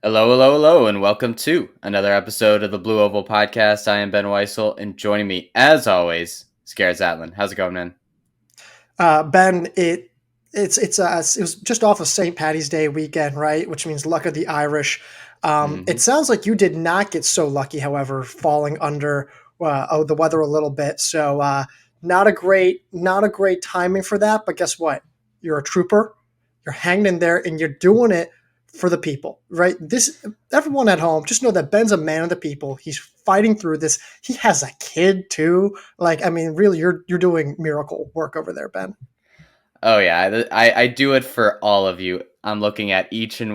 Hello, hello, hello, and welcome to another episode of the Blue Oval Podcast. I am Ben Weissel, and joining me, as always, is Garrett Zatlin. How's it going, man? Ben, it was just off of St. Patty's Day weekend, right? Which means luck of the Irish. It hmm sounds like you did not get so lucky, however, falling under the weather a little bit. So not a great timing for that. But guess what? You're a trooper. You're hanging in there, and you're doing it for the people, right? This everyone at home, just know that Ben's a man of the people. He's fighting through this. He has a kid too. Like, I mean, really, you're doing miracle work over there, Ben. Oh yeah, I do it for all of you. I'm looking at each and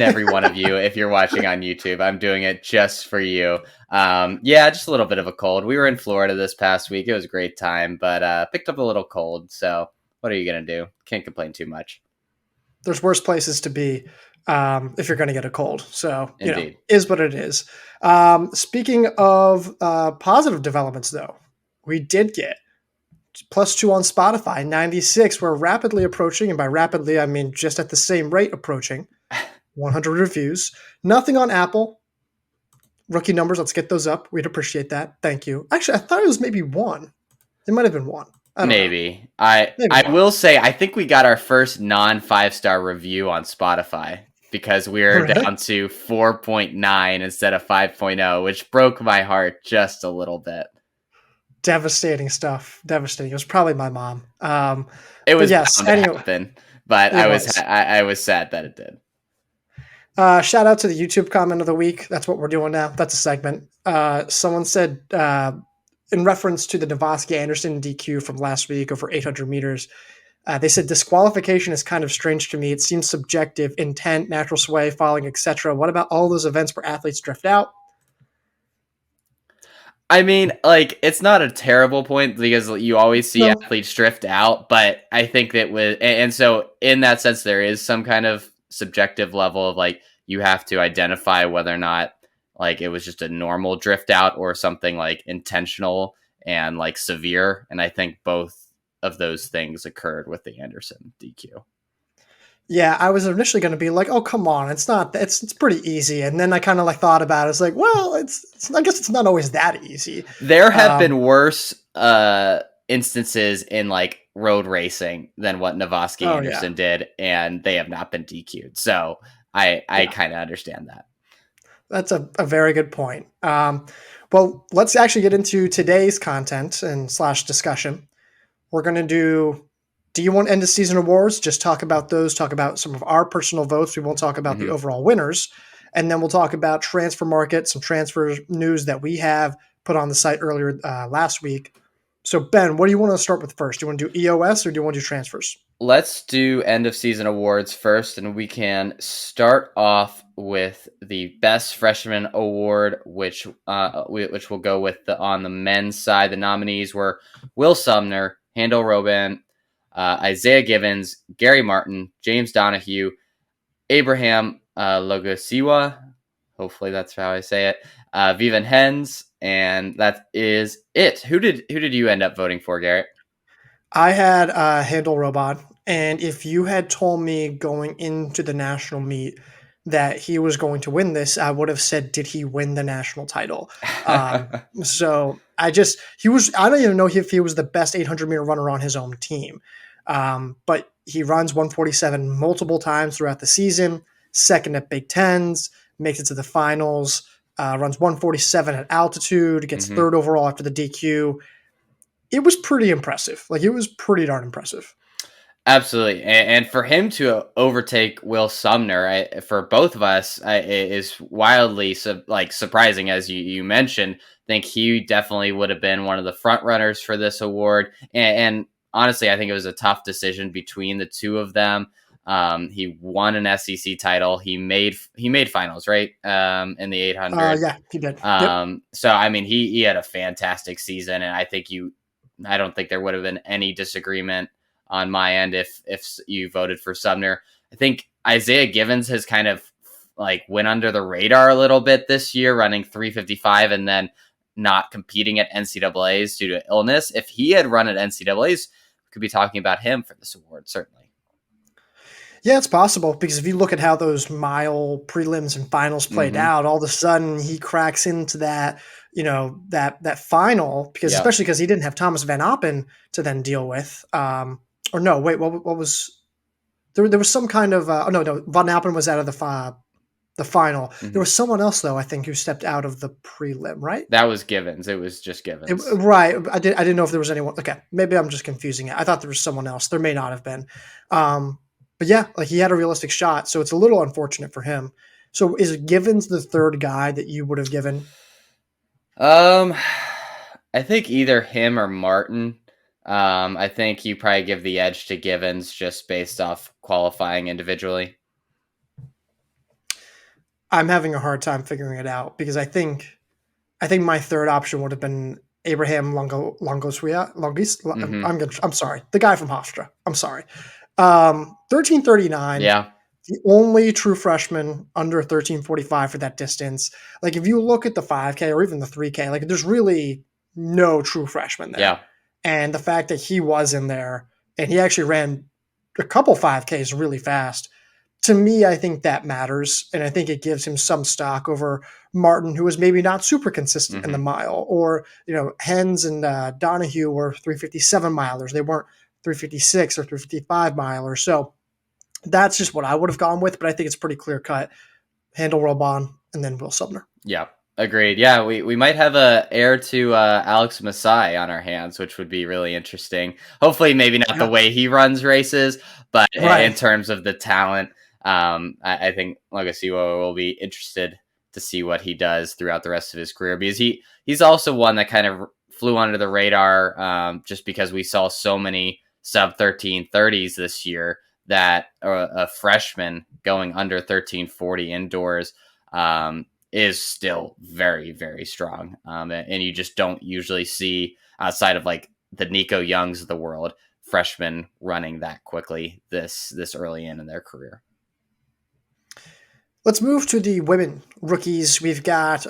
every one of you. If you're watching on YouTube, I'm doing it just for you. Yeah, just a little bit of a cold. We were in Florida this past week. It was a great time, but picked up a little cold. So what are you gonna do? Can't complain too much. There's worse places to be if you're going to get a cold. So, Indeed. is what it is. Speaking of positive developments, though, we did get +2 on Spotify, 96. We're rapidly approaching, and by rapidly, I mean just at the same rate approaching 100 reviews. Nothing on Apple. Rookie numbers, let's get those up. We'd appreciate that. Thank you. Actually, I thought it was maybe one. It might have been one. I don't know. Maybe. I Maybe I one. will say I think we got our first non 5-star review on Spotify because we're Really? down to 4.9 instead of 5.0, which broke my heart just a little bit. Devastating stuff. Devastating. It was probably my mom. It But was yes, bound to anyway, happen, but it was. I was sad that it did. Shout out to the YouTube comment of the week. That's what we're doing now. That's a segment. Someone said, in reference to the Novoski Anderson DQ from last week over 800 meters, they said disqualification is kind of strange to me. It seems subjective, intent, natural sway, falling, etc. What about all those events where athletes drift out? I mean, like, it's not a terrible point because you always see No. athletes drift out, but I think that and so in that sense, there is some kind of subjective level of like, you have to identify whether or not like it was just a normal drift out or something like intentional and like severe. And I think both of those things occurred with the Anderson DQ. Yeah, I was initially going to be like, "Oh, come on, it's not. It's pretty easy." And then I kind of like thought about it. It's like, well, I guess it's not always that easy. There have Um, been worse instances in like road racing than what Novoski oh yeah, Anderson did, and they have not been DQ'd. So I yeah. kind of understand that. That's a very good point. Well, let's actually get into today's content and slash discussion. We're going to do you want end of season awards? Just talk about those, talk about some of our personal votes. We won't talk about the hmm overall winners. And then we'll talk about transfer market, some transfer news that we have put on the site earlier last week. So, Ben, what do you want to start with first? Do you want to do EOS or do you want to do transfers? Let's do end of season awards first, and we can start off with the best freshman award, which will go with on the men's side. The nominees were Will Sumner, Handel Robin, Isaiah Givens, Gary Martin, James Donahue, Abraham Logosiwa. Hopefully that's how I say it. Vivan Hens, and that is it. Who did you end up voting for, Garrett? I had Handle Robot, and if you had told me going into the national meet that he was going to win this, I would have said, "Did he win the national title?" So he was. I don't even know if he was the best 800-meter runner on his own team, but he runs 147 multiple times throughout the season. Second at Big Tens, makes it to the finals. Runs 147 at altitude, gets hmm third overall after the DQ. It was pretty impressive. Like, it was pretty darn impressive. Absolutely, and for him to overtake Will Sumner, for both of us, is wildly surprising. As you mentioned, I think he definitely would have been one of the front runners for this award. And honestly, I think it was a tough decision between the two of them. He won an SEC title. He made finals, right? In the 800. Yeah, he did. Yep. So I mean, he had a fantastic season, and I don't think there would have been any disagreement on my end if you voted for Sumner. I think Isaiah Givens has kind of like went under the radar a little bit this year, running 355 and then not competing at NCAA's due to illness. If he had run at NCAA's, we could be talking about him for this award, certainly. Yeah, it's possible because if you look at how those mile prelims and finals played Hmm. out, all of a sudden he cracks into that, that final because Yep. especially because he didn't have Thomas Van Appen to then deal with. Or no, wait, what was there? There was some kind of oh no, Van Appen was out of the final. There Hmm. was someone else though I think who stepped out of the prelim, right? That was Givens. It was just Givens. Right. I didn't know if there was anyone. Okay, maybe I'm just confusing it. I thought there was someone else. There may not have been. Um, but yeah, like he had a realistic shot, so it's a little unfortunate for him. So is Givens the third guy that you would have given? Um, I think either him or Martin. I think you probably give the edge to Givens just based off qualifying individually. I'm having a hard time figuring it out because I think my third option would have been Abraham Longoswia Longis. Hmm. I'm sorry, the guy from Hofstra. I'm sorry. 1339. Yeah. The only true freshman under 1345 for that distance. Like if you look at the 5K or even the 3K, like there's really no true freshman there. Yeah. And the fact that he was in there and he actually ran a couple 5Ks really fast. To me, I think that matters. And I think it gives him some stock over Martin, who was maybe not super consistent in the Hmm. mile. Or, Hens and Donahue were 357 milers. They weren't 356 or 355 milers. So that's just what I would have gone with, but I think it's pretty clear cut. Handle Robon and then Will Sumner. Yeah. Agreed. Yeah, we might have a heir to Alex Masai on our hands, which would be really interesting. Hopefully, maybe not the Yeah. way he runs races, but in Right. terms of the talent, I think Lagosiwa will be interested to see what he does throughout the rest of his career because he's also one that kind of flew under the radar just because we saw so many sub 1330s this year that a freshman going under 1340 indoors. Is still very, very strong. And you just don't usually see outside of like the Nico Youngs of the world, freshmen running that quickly this early in their career. Let's move to the women rookies. We've got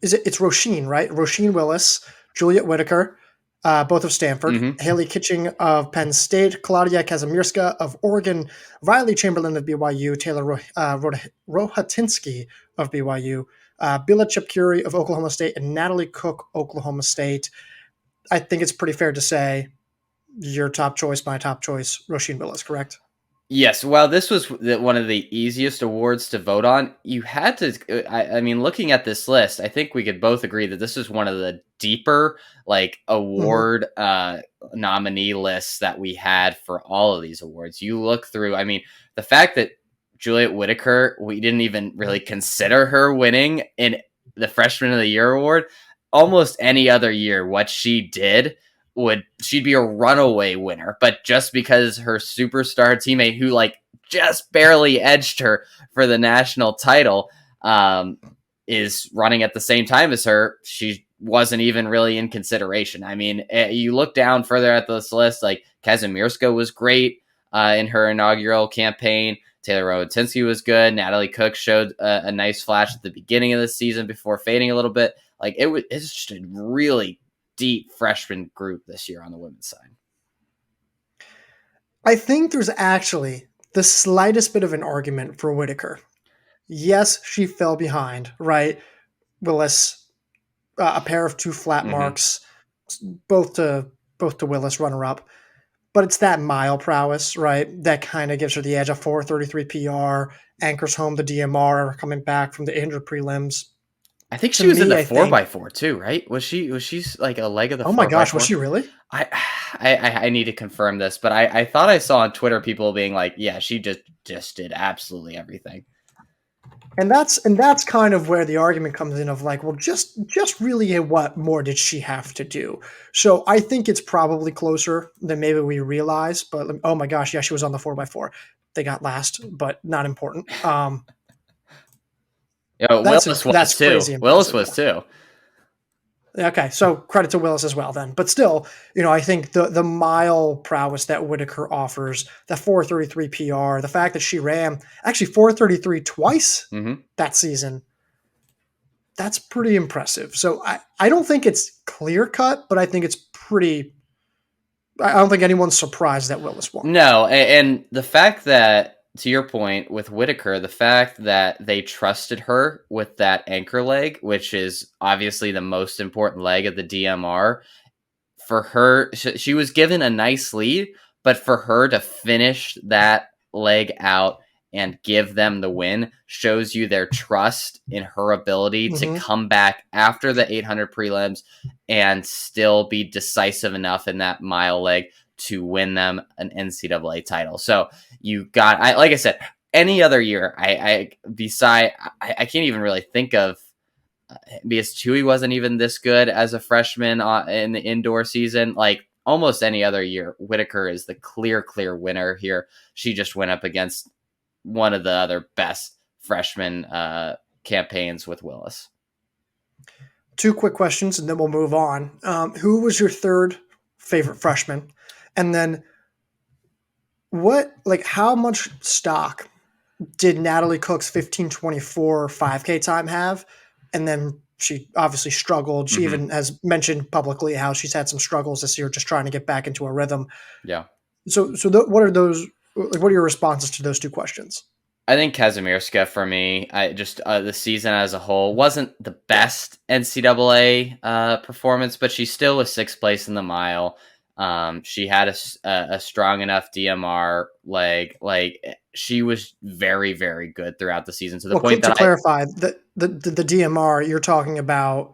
it's Roisin, right? Roisin Willis, Juliet Whitaker, both of Stanford, Hmm. Haley Kitching of Penn State, Claudia Kazamirska of Oregon, Riley Chamberlain of BYU, Taylor Rohatinsky of BYU, Bila Chepkuri of Oklahoma State, and Natalie Cook, Oklahoma State. I think it's pretty fair to say your top choice, my top choice, Roisin Willis, correct? Yes, well, this was one of the easiest awards to vote on. You had to, I mean, looking at this list, I think we could both agree that this is one of the deeper, like, Mm-hmm. award nominee lists that we had for all of these awards. You look through, I mean, the fact that Juliet Whitaker, we didn't even really consider her winning in the Freshman of the Year award. Almost any other year, what she did she'd be a runaway winner, but just because her superstar teammate who like just barely edged her for the national title is running at the same time as her, she wasn't even really in consideration. I mean, you look down further at this list, like Kazimirska was great in her inaugural campaign. Taylor Rohatinsky was good. Natalie Cook showed a nice flash at the beginning of the season before fading a little bit. Like it's just a really deep freshman group this year on the women's side. I think there's actually the slightest bit of an argument for Whitaker. Yes, she fell behind, right? Willis, a pair of two flat Mm-hmm. marks, both to Willis, runner up. But it's that mile prowess, right? That kind of gives her the edge. A 4:33 PR anchors home the DMR coming back from the injured prelims. I think To she was in me, the I four think, by four too, right? Was she like a leg of the oh my four by gosh, was four? she really? I, I need to confirm this, but I thought I saw on Twitter people being like, yeah, she just did absolutely everything. And that's kind of where the argument comes in of like, well, just really what more did she have to do? So I think it's probably closer than maybe we realize. But oh my gosh, yeah, she was on the 4x4. They got last, but not important. Yeah, That's Willis was that's too. crazy Willis impressive was though. too. Okay, so credit to Willis as well then. But still, I think the mile prowess that Whitaker offers, the 4:33 PR, the fact that she ran actually 4:33 twice Mm-hmm. that season, that's pretty impressive. So I don't think it's clear cut, but I think it's pretty I don't think anyone's surprised that Willis won. No, and the fact that, to your point with Whitaker, the fact that they trusted her with that anchor leg, which is obviously the most important leg of the DMR, for her, she was given a nice lead, but for her to finish that leg out and give them the win shows you their trust in her ability to Mm-hmm. come back after the 800 prelims and still be decisive enough in that mile leg to win them an NCAA title. So you got, like I said, any other year, I can't even really think of, because Chewy wasn't even this good as a freshman in the indoor season. Like almost any other year, Whitaker is the clear winner here. She just went up against one of the other best freshman campaigns with Willis. Two quick questions, and then we'll move on. Who was your third favorite freshman? And then how much stock did Natalie Cook's 15:24 5K time have? And then she obviously struggled. She even has mentioned publicly how she's had some struggles this year, just trying to get back into a rhythm. Yeah. What are those? Like, what are your responses to those two questions? I think Kazimierska for me, I just the season as a whole wasn't the best NCAA performance, but she still was sixth place in the mile. She had a strong enough DMR leg. Like she was very good throughout the season to the point To that I clarify, the DMR you're talking about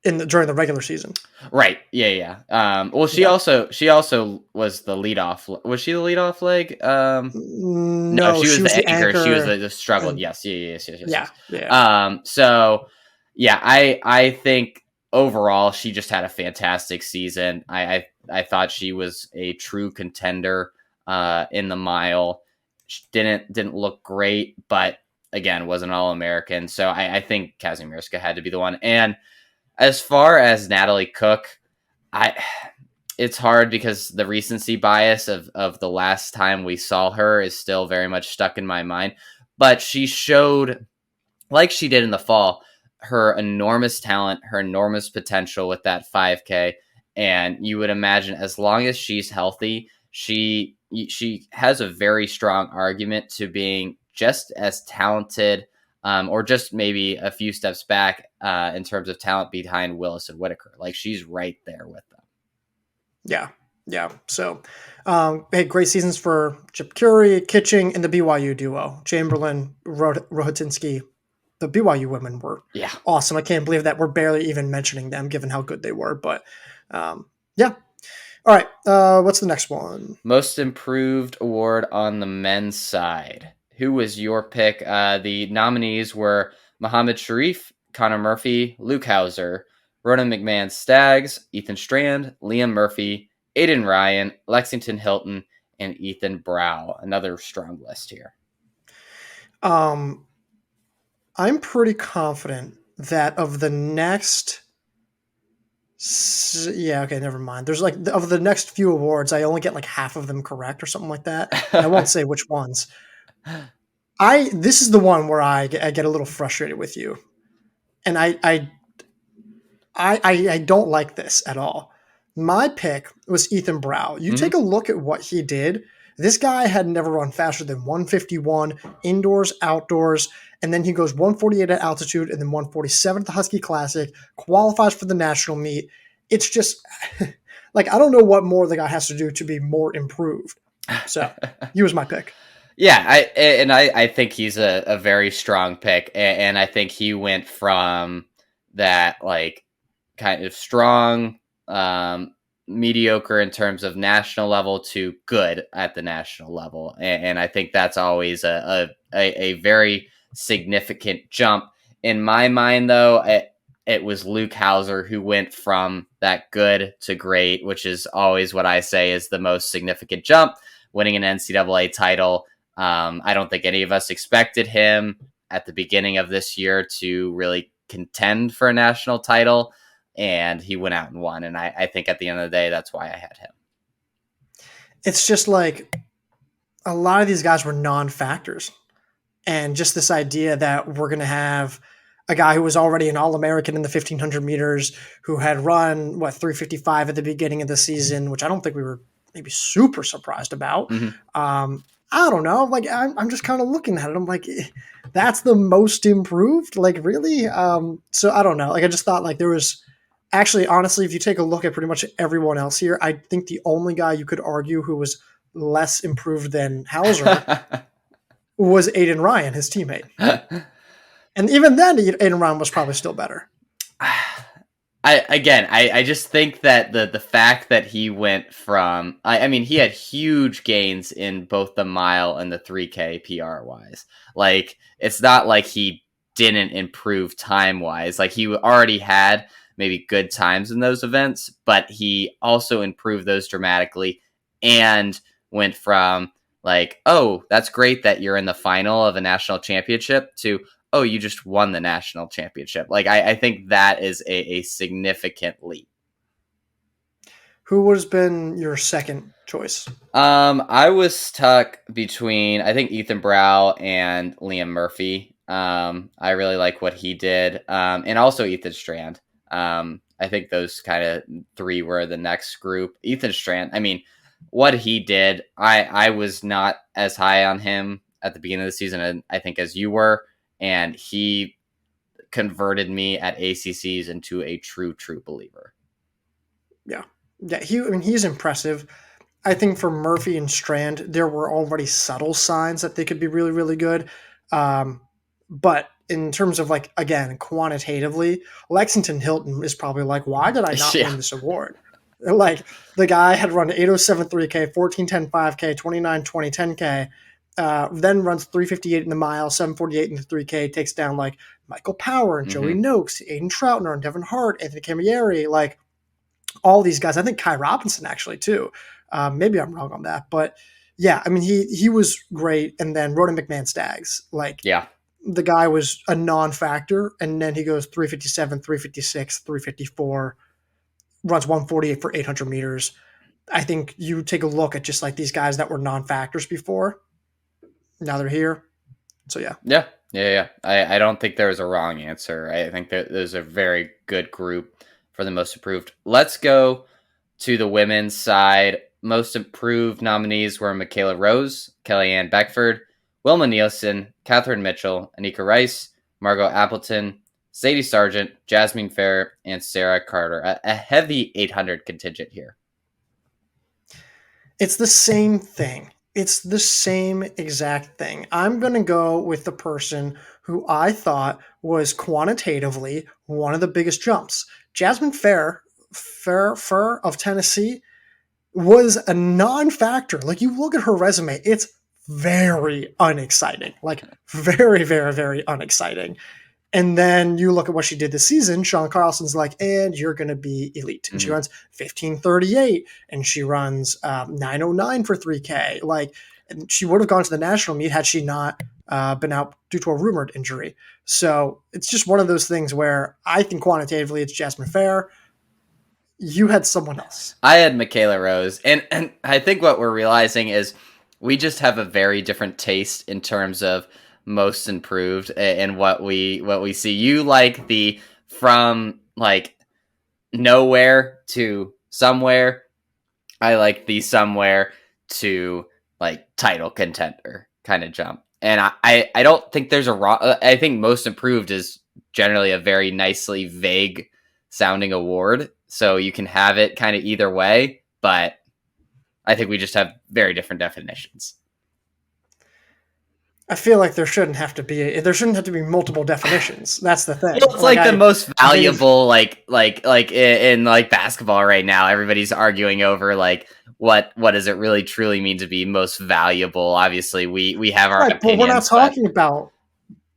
during the regular season. right, yeah. Well, Yeah. she also was the leadoff. Was she the leadoff leg? No, No, she was she was the the anchor. She was anchor, the struggled. and Yes, yeah, yes. yeah. So yeah, I think overall she just had a fantastic season. I thought she was a true contender in the mile. She didn't look great, but again was an All American. So I think Kazimierska had to be the one. And as far as Natalie Cook, I it's hard because the recency bias of the last time we saw her is still very much stuck in my mind. But she showed, like she did in the fall, her enormous talent, her enormous potential with that 5K. And you would imagine as long as she's healthy, she has a very strong argument to being just as talented, or just maybe a few steps back in terms of talent behind Willis and Whitaker. Like she's right there with them. Yeah. Yeah. So, hey, great seasons for Chip Curry, Kitching, and the BYU duo, Chamberlain, Rohatinsky. The BYU women were Yeah. awesome. I can't believe that we're barely even mentioning them, given how good they were. But yeah. All right. What's the next one? Most improved award on the men's side. Who was your pick? The nominees were Muhammad Sharif, Connor Murphy, Luke Hauser, Ronan McMahon Staggs, Ethan Strand, Liam Murphy, Aiden Ryan, Lexington Hilton, and Ethan Brow. Another strong list here. I'm pretty confident that of the next. Yeah, okay, never mind. There's like of the next few awards, I only get like half of them correct or something like that, and I won't say which ones. This is the one where I get a little frustrated with you, and I don't like this at all. My pick was Ethan Brow. You Mhm. take a look at what he did. This guy had never run faster than 151 indoors, outdoors, and then he goes 148 at altitude and then 147 at the Husky Classic, qualifies for the national meet. It's just like I don't know what more the guy has to do to be more improved. So he was my pick. Yeah, I think he's a very strong pick, and I think he went from that like kind of strong, mediocre in terms of national level to good at the national level, and I think that's always a very significant jump. In my mind, though, it was Luke Hauser who went from that good to great, which is always what I say is the most significant jump, winning an NCAA title. I don't think any of us expected him at the beginning of this year to really contend for a national title, and he went out and won. And I think at the end of the day, that's why I had him. It's just like a lot of these guys were non-factors. And just this idea that we're going to have a guy who was already an All-American in the 1500 meters, who had run, 355 at the beginning of the season, which I don't think we were maybe super surprised about. Mhm. I don't know. Like, I'm just kind of looking at it. I'm like, that's the most improved? Like, really? So I don't know. Like, I just thought like there was actually, honestly, if you take a look at pretty much everyone else here, I think the only guy you could argue who was less improved than Hauser was Aiden Ryan, his teammate. And even then, Aiden Ryan was probably still better. I just think that the fact that he went from I mean he had huge gains in both the mile and the 3K PR wise. Like it's not like he didn't improve time wise. Like he already had maybe good times in those events, but he also improved those dramatically and went from like, oh, that's great that you're in the final of a national championship to oh, you just won the national championship. Like, I think that is a significant leap. Who would have been your second choice? I was stuck between I think Ethan Brow and Liam Murphy. I really like what he did, and also Ethan Strand. I think those kind of three were the next group. Ethan Strand. I mean, what he did, I was not as high on him at the beginning of the season, I think, as you were, and he converted me at ACCs into a true believer. Yeah. Yeah, I mean, he's impressive. I think for Murphy and Strand, there were already subtle signs that they could be really, really good. Um, but in terms of like, again, quantitatively, Lexington Hilton is probably like, why did I not Yeah. win this award? Like the guy had run 807 3K, 1410 5K, 2920 10K, then runs 358 in the mile, 748 in the 3K, takes down like Michael Power and Joey Mm-hmm. Noakes, Aiden Troutner and Devin Hart, Anthony Camilleri, like all these guys. I think Kai Robinson actually too. Maybe I'm wrong on that, but yeah, I mean he was great. And then Ronan McMahon Staggs, like Yeah. the guy was a non-factor, and then he goes 357, 356, 354, runs 148 for 800 meters. I think you take a look at just like these guys that were non-factors before. Now they're here. So yeah. Yeah. I don't think there was a wrong answer. I think that there's a very good group for the most improved. Let's go to the women's side. Most improved nominees were Michaela Rose, Kellyanne Beckford, Wilma Nielsen, Catherine Mitchell, Anika Rice, Margot Appleton, Sadie Sargent, Jasmine Fair, and Sarah Carter. A heavy 800 contingent here. It's the same thing. It's the same exact thing. I'm going to go with the person who I thought was quantitatively one of the biggest jumps. Jasmine Fair of Tennessee was a non-factor. Like you look at her resume, it's very unexciting. Like very, very, very unexciting. And then you look at what she did this season. Sean Carlson's like, and you're going to be elite. And she Mm-hmm. runs 15:38, and she runs 9:09 for 3K. Like, and she would have gone to the national meet had she not been out due to a rumored injury. So it's just one of those things where I think quantitatively it's Jasmine Fair. You had someone else. I had Michaela Rose, and I think what we're realizing is we just have a very different taste in terms of most improved and what we see. You like the from like nowhere to somewhere. I like the somewhere to like title contender kind of jump. And I don't think there's a wrong. I think most improved is generally a very nicely vague sounding award. So you can have it kind of either way. But I think we just have very different definitions. I feel like there shouldn't have to be multiple definitions. That's the thing. Well, it's Like like the I most they've valuable, like in like basketball right now. Everybody's arguing over like what does it really truly mean to be most valuable. Obviously, we have our right, but we're not opinions, but talking about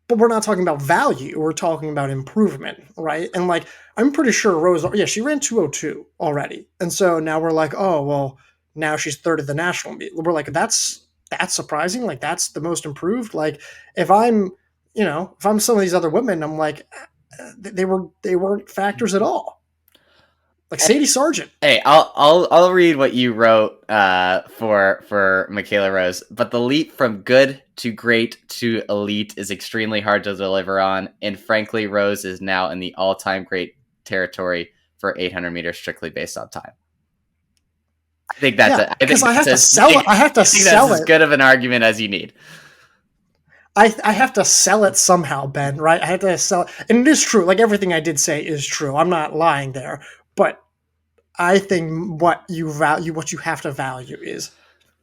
but we're not talking about value. We're talking about improvement, right? And like, I'm pretty sure Rose, yeah, she ran 202 already. And so now we're like, oh, well, now she's third at the national meet. We're like, that's surprising. Like, that's the most improved. Like, if I'm, if I'm some of these other women, I'm like, they weren't factors at all. Like Sadie Sargent. Hey, I'll read what you wrote for Michaela Rose. But the leap from good to great to elite is extremely hard to deliver on, and frankly, Rose is now in the all-time great territory for 800 meters strictly based on time. Yeah, I because think I have that's to as sell it. I have to I think that's sell as it. good of an argument as you need. I have to sell it somehow, Ben, right? I have to sell it. And it is true. Like everything I did say is true. I'm not lying there. But I think what you value, what you have to value is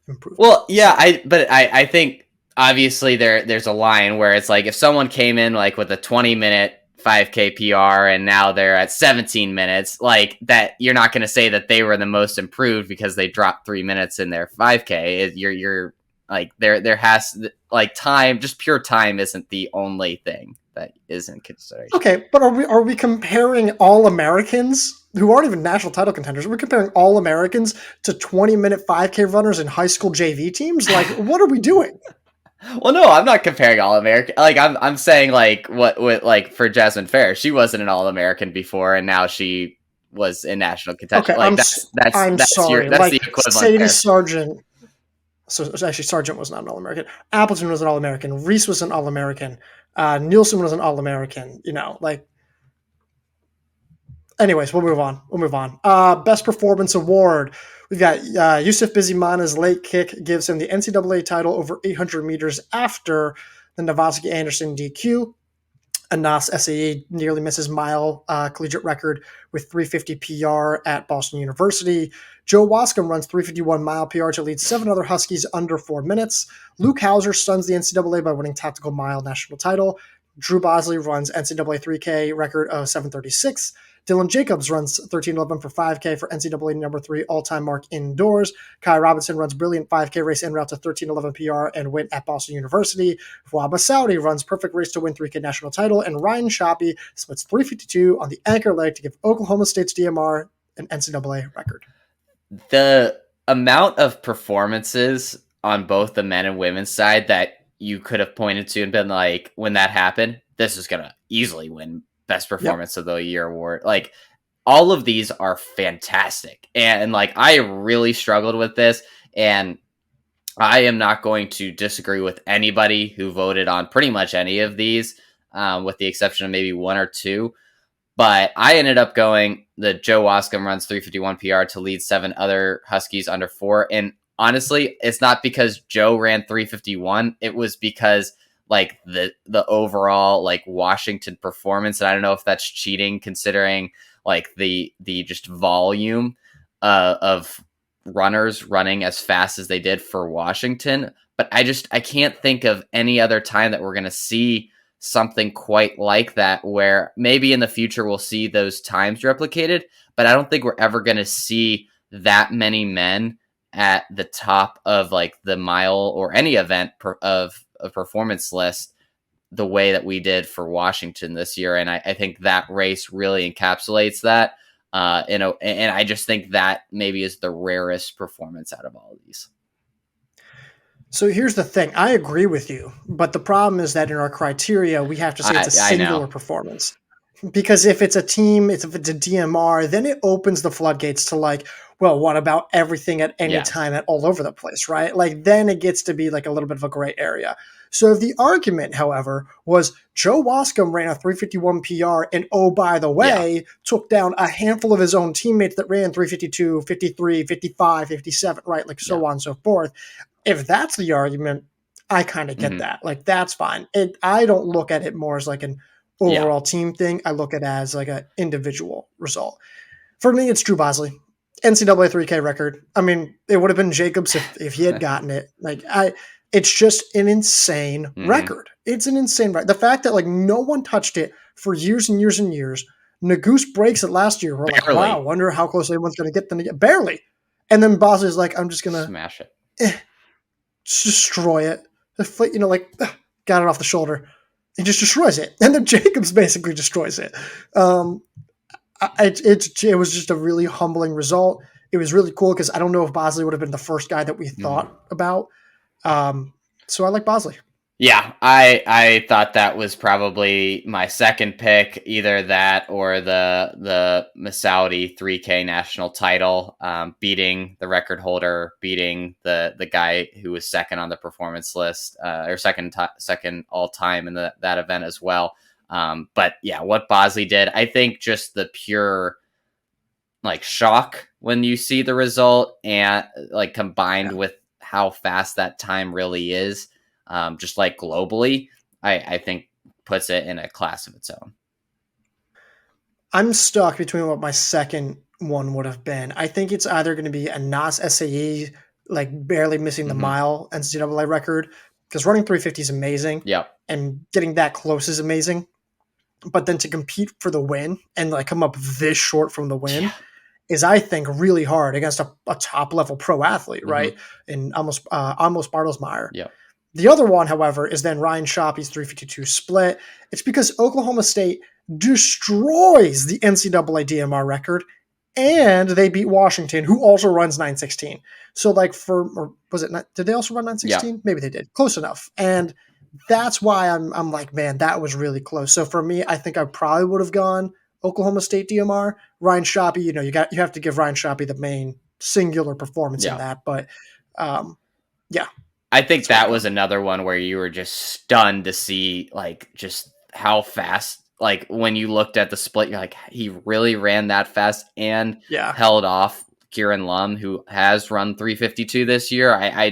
improvement. Well, yeah, So, I think obviously there's a line where it's like if someone came in like with a 20-minute 5K PR and now they're at 17 minutes, like that you're not going to say that they were the most improved because they dropped 3 minutes in their 5K. You're like there has like time, just pure time isn't the only thing that is in consideration. okay, but are we comparing all Americans who aren't even national title contenders? We're comparing all Americans to 20-minute 5K runners in high school JV teams? Like, what are we doing? Well, no, I'm not comparing all American. Like I'm saying like what like for Jasmine Fair, she wasn't an All American before, and now she was in national contention. Okay, Like I'm sorry. that's the Like equivalent Sadie there. Sargent. So actually, Sargent was not an All American. Appleton was an All American. Reese was an All American. Nielsen was an All American. You know, like. Anyways, we'll move on. We'll move on. Best performance award. We've got Yusuf Bizimana's late kick gives him the NCAA title over 800 meters after the Novotsky Anderson DQ. Anas SAE nearly misses mile collegiate record with 350 PR at Boston University. Joe Wascom runs 351 mile PR to lead 7 other Huskies under 4 minutes. Luke Hauser stuns the NCAA by winning tactical mile national title. Drew Bosley runs NCAA 3K record of 7:36. Dylan Jacobs runs 13:11 for 5K for NCAA number 3 all-time mark indoors. Kai Robinson runs brilliant 5K race en route to 13:11 PR and win at Boston University. Fouad Saudi runs perfect race to win 3K national title. And Ryan Shoppy splits 3:52 on the anchor leg to give Oklahoma State's DMR an NCAA record. The amount of performances on both the men and women's side that you could have pointed to and been like, when that happened, this is gonna easily win best performance of the year award. Like all of these are fantastic. And like I really struggled with this, and I am not going to disagree with anybody who voted on pretty much any of these, with the exception of maybe one or two. But I ended up going the Joe Wascom runs 351 PR to lead 7 other Huskies under 4. And honestly, it's not because Joe ran 351. It was because like the overall like Washington performance. And I don't know if that's cheating considering like the just volume of runners running as fast as they did for Washington. But I can't think of any other time that we're going to see something quite like that, where maybe in the future we'll see those times replicated, but I don't think we're ever going to see that many men at the top of like the mile or any event of a performance list the way that we did for Washington this year. And I think that race really encapsulates that. And I just think that maybe is the rarest performance out of all of these. So here's the thing. I agree with you, but the problem is that in our criteria, we have to say it's a singular performance. Because if it's a team, if it's a DMR, then it opens the floodgates to like, well, what about everything at any time at all over the place, right? Like then it gets to be like a little bit of a gray area. So if the argument, however, was Joe Wascom ran a 351 PR and oh, by the way, took down a handful of his own teammates that ran 352, 53, 55, 57, right? Like so on and so forth. If that's the argument, I kind of get that. Like that's fine. I don't look at it more as like an overall team thing. I look at it as like an individual result. For me, it's Drew Bosley, NCAA 3K record. I mean, it would have been Jacobs if he had gotten it. It's just an insane record. It's an insane record. The fact that like no one touched it for years and years and years. Nagoose breaks it last year. We're like, wow, wonder how close anyone's going to get them to get barely. And then Bosley's like, I'm just going to smash it. Destroy it. Got it off the shoulder. He just destroys it. And then Jacobs basically destroys it. It was just a really humbling result. It was really cool because I don't know if Bosley would have been the first guy that we thought about. So I like Bosley. Yeah, I thought that was probably my second pick, either that or the Masaudi 3K national title, beating the record holder, beating the guy who was second on the performance list, or second all time in that event as well. But yeah, what Bosley did, I think just the pure like shock when you see the result, and like combined Yeah. with how fast that time really is, just like globally, I think puts it in a class of its own. I'm stuck between what my second one would have been. I think it's either going to be a Nas SAE, like barely missing the Hmm. mile NCAA record, because running 350 is amazing Yep. and getting that close is amazing. But then to compete for the win and like come up this short from the win Yeah. is, I think, really hard against a top level pro athlete, right? Hmm. And almost Bartlesmeyer. Yep. The other one, however, is then Ryan Shoppy's 352 split. It's because Oklahoma State destroys the NCAA DMR record, and they beat Washington, who also runs 916. So, like, or was it not? Did they also run Yep. 916? Maybe they did. Close enough. And that's why I'm like, man, that was really close. So for me, I think I probably would have gone Oklahoma State DMR. Ryan Shoppy, you have to give Ryan Shoppy the main singular performance in Yep. that. But um, yeah, I think that's where I'm that was going. another one where you were just stunned to see like just how fast. Like when you looked at the split, you're like, he really ran that fast and Yeah. held off Kieran Lum, who has run 352 this year. I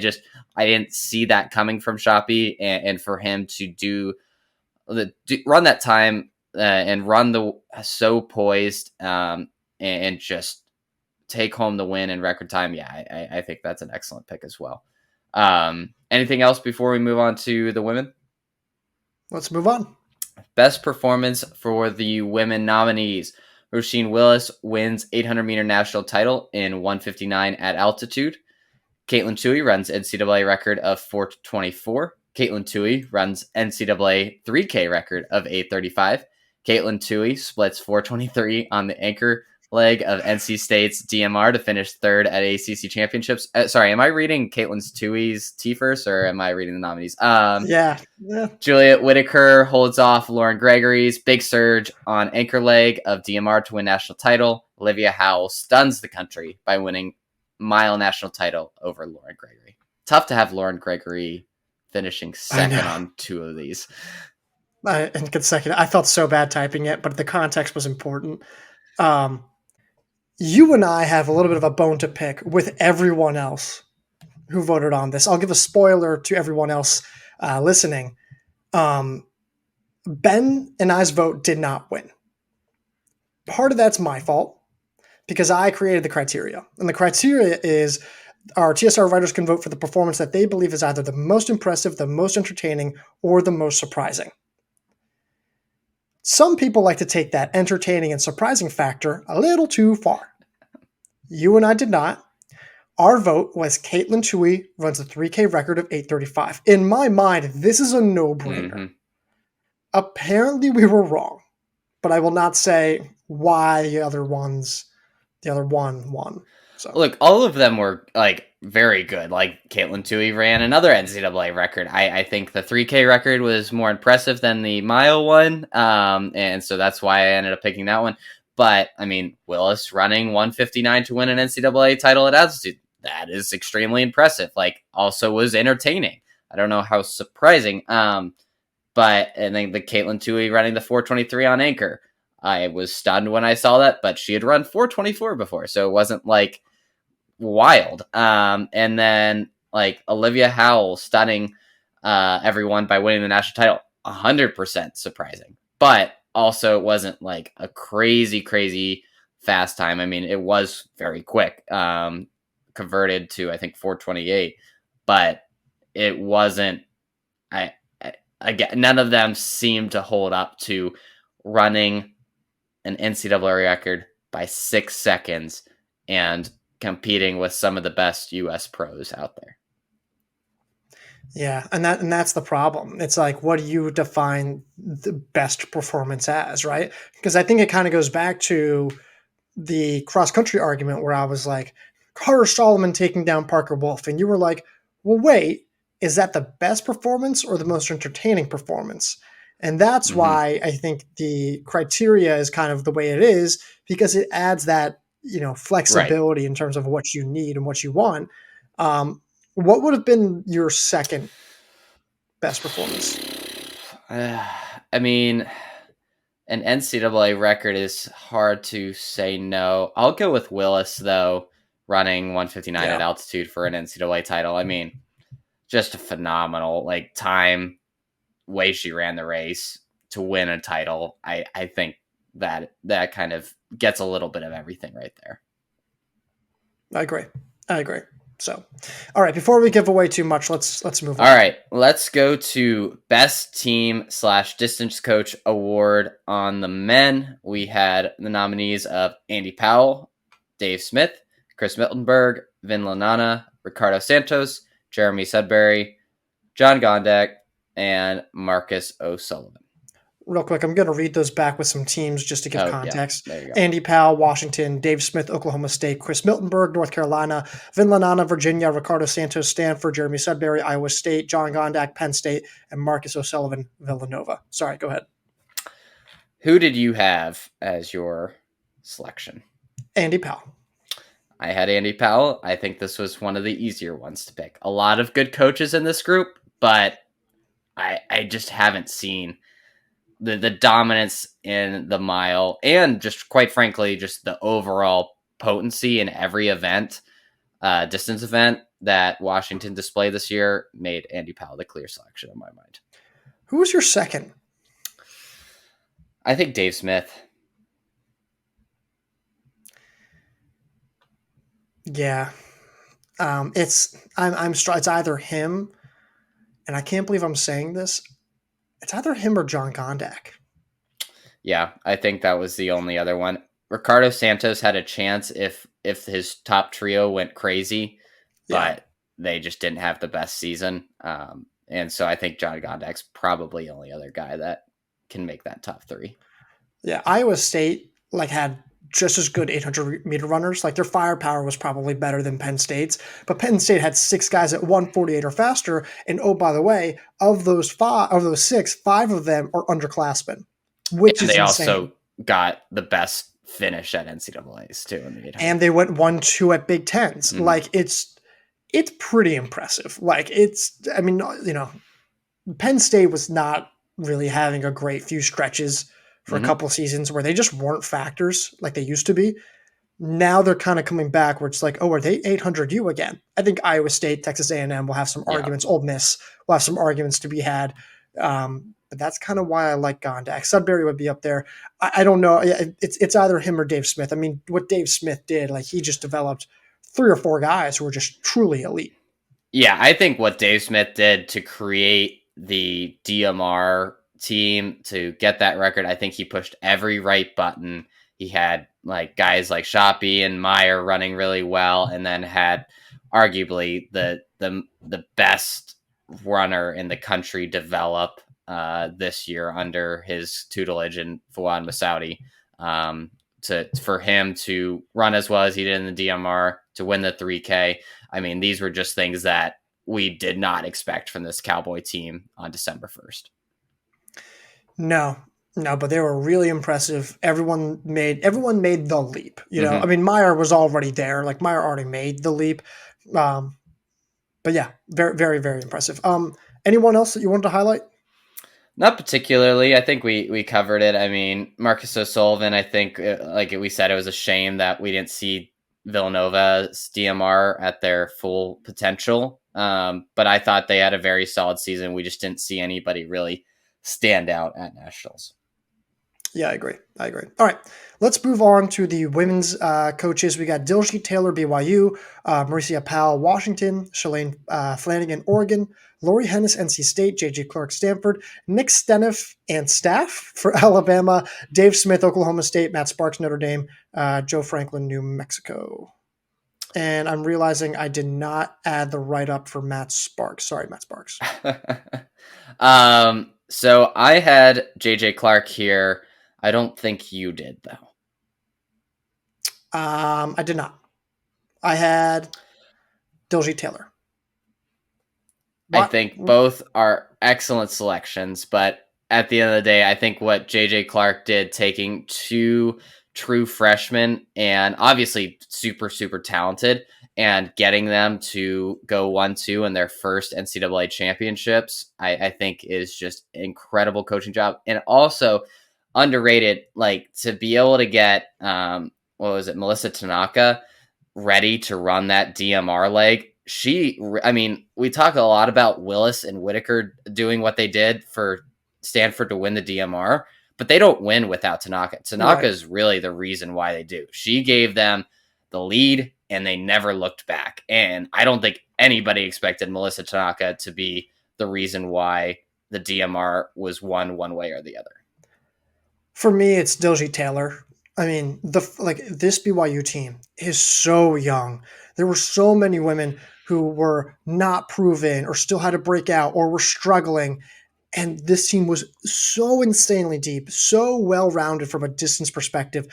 didn't see that coming from Shoppy, and for him to run that time, and run the so poised, and just take home the win in record time. Yeah, I think that's an excellent pick as well. Anything else before we move on to the women? Let's move on. Best performance for the women nominees. Roisin Willis wins 800-meter national title in 1:59 at altitude. Caitlin Tui runs NCAA record of 4:24. Caitlin Tui runs NCAA 3K record of 8:35. Caitlin Tui splits 4:23 on the anchor leg of NC State's DMR to finish third at ACC championships. Sorry, am I reading Caitlin Tui's T first, or am I reading the nominees? Yeah. Yeah. Juliet Whitaker holds off Lauren Gregory's big surge on anchor leg of DMR to win national title. Olivia Howe stuns the country by winning mile national title over Lauren Gregory. Tough to have Lauren Gregory finishing I second know. on two of these. And consecutive. I felt so bad typing it, but the context was important. Um, you and I have a little bit of a bone to pick with everyone else who voted on this. I'll give a spoiler to everyone else listening. Um, Ben and I's vote did not win. Part of that's my fault because I created the criteria. And the criteria is our TSR writers can vote for the performance that they believe is either the most impressive, the most entertaining, or the most surprising. Some people like to take that entertaining and surprising factor a little too far. You and I did not. Our vote was Caitlin Tui runs a 3K record of 8:35. In my mind, this is a no-brainer. Mm-hmm. Apparently, we were wrong, but I will not say why the other one won. So, Look, all of them were like very good. Like Caitlin Tui ran another NCAA record. I think the 3K record was more impressive than the mile one, and so that's why I ended up picking that one. But I mean, Willis running 1:59 to win an NCAA title at altitude, that is extremely impressive. Like, also was entertaining. I don't know how surprising. But and then the Caitlin Tui running the 4:23 on anchor. I was stunned when I saw that, but she had run 4:24 before, so it wasn't like wild. And then like Olivia Howell stunning everyone by winning the national title, 100% surprising. But also, it wasn't like a crazy fast time. I mean, it was very quick, converted to I think 4:28, but it wasn't. I, again, none of them seemed to hold up to running an NCAA record by 6 seconds and competing with some of the best U.S. pros out there. yeah, and that's the problem. It's like, what do you define the best performance as, right? Because I think it kind of goes back to the cross country argument where I was like, Carter Solomon taking down Parker Wolf, and you were like, well, wait, is that the best performance or the most entertaining performance? And that's Hmm. why I think the criteria is kind of the way it is, because it adds that, Right. flexibility in terms of what you need and what you want. Um, what would have been your second best performance? I mean, an NCAA record is hard to say no. I'll go with Willis though, running 159 at Yeah, altitude for an NCAA title. I mean, just a phenomenal like time way she ran the race to win a title. I think that kind of gets a little bit of everything right there. I agree. I agree. So, all right, before we give away too much, let's move All on. right, let's go to best team slash distance coach award on the men. We had the nominees of Andy Powell, Dave Smith, Chris Miltenberg, Vin Lanana, Ricardo Santos, Jeremy Sudbury, John Gondek, and Marcus O'Sullivan. Real quick, I'm going to read those back with some teams just to give Oh, yeah, context. there you go. Andy Powell, Washington; Dave Smith, Oklahoma State; Chris Miltenberg, North Carolina; Vin Lanana, Virginia; Ricardo Santos, Stanford; Jeremy Sudbury, Iowa State; John Gondak, Penn State; and Marcus O'Sullivan, Villanova. Sorry, go ahead. Who did you have as your selection? Andy Powell. I had Andy Powell. I think this was one of the easier ones to pick. A lot of good coaches in this group, but I just haven't seen the dominance in the mile and just quite frankly, just the overall potency in every event, distance event that Washington displayed this year made Andy Powell the clear selection in my mind. Who was your second? I think Dave Smith. Yeah, it's either him, and I can't believe I'm saying this. It's either him or John Gondak. Yeah, I think that was the only other one. Ricardo Santos had a chance if his top trio went crazy, Yeah. but they just didn't have the best season. And so I think John Gondak's probably the only other guy that can make that top three. Yeah, Iowa State had just as good 800-meter runners. Like their firepower was probably better than Penn State's, but Penn State had six guys at 148 or faster. And oh, by the way, of those six, five of them are underclassmen, which And is they insane. also got the best finish at NCAA's too in the 800. And they went 1-2 at Big Tens. Mm-hmm. It's pretty impressive. I mean, Penn State was not really having a great few stretches for a Mm-hmm. couple of seasons where they just weren't factors like they used to be. Now they're kind of coming back where it's like, oh, are they 800U again? I think Iowa State, Texas A&M will have some Yeah. arguments. Ole Miss will have some arguments to be had. But that's kind of why I like Gondak. Sudbury would be up there. I don't know. It's either him or Dave Smith. I mean, what Dave Smith did, he just developed three or four guys who were just truly elite. Yeah, I think what Dave Smith did to create the DMR team to get that record, I think he pushed every right button. He had guys like Shoppy and Meyer running really well, and then had arguably the best runner in the country develop this year under his tutelage in Fawad Masaudi. For him to run as well as he did in the DMR to win the 3K. I mean, these were just things that we did not expect from this Cowboy team on December 1st. No, no, but they were really impressive. Everyone made the leap. I Mm-hmm. mean, Meyer was already there. Meyer already made the leap. Um, but yeah, very, very, very impressive. Anyone else that you wanted to highlight? Not particularly. I think we covered it. I mean, Marcus O'Sullivan, I think, like we said, it was a shame that we didn't see Villanova's DMR at their full potential. But I thought they had a very solid season. We just didn't see anybody really stand out at nationals. Yeah, I agree. I agree. All right, let's move on to the women's coaches. We got Dilshy Taylor, BYU; Mauricia Powell, Washington; Shalane Flanagan, Oregon; Lori Hennis, NC State; JJ Clark, Stanford; Nick Steniff and staff for Alabama; Dave Smith, Oklahoma State; Matt Sparks, Notre Dame; Joe Franklin, New Mexico. And I'm realizing I did not add the write up for Matt Sparks. Sorry, Matt Sparks. So I had JJ Clark here. I don't think you did though. I did not. I had Dilshy Taylor. I What? think both are excellent selections, but at the end of the day, I think what JJ Clark did, taking two true freshmen and obviously super, super talented, and getting them to go 1-2 in their first NCAA championships, I think is just incredible coaching job. And also underrated, like to be able to get, what was it, Melissa Tanaka ready to run that DMR leg. I mean, we talk a lot about Willis and Whitaker doing what they did for Stanford to win the DMR, but they don't win without Tanaka. Tanaka Right. is really the reason why they do. She gave them the lead and they never looked back. And I don't think anybody expected Melissa Tanaka to be the reason why the DMR was won one way or the other. For me, it's Diljeet Taylor. I mean, this BYU team is so young. There were so many women who were not proven or still had to break out or were struggling. And this team was so insanely deep, so well rounded from a distance perspective.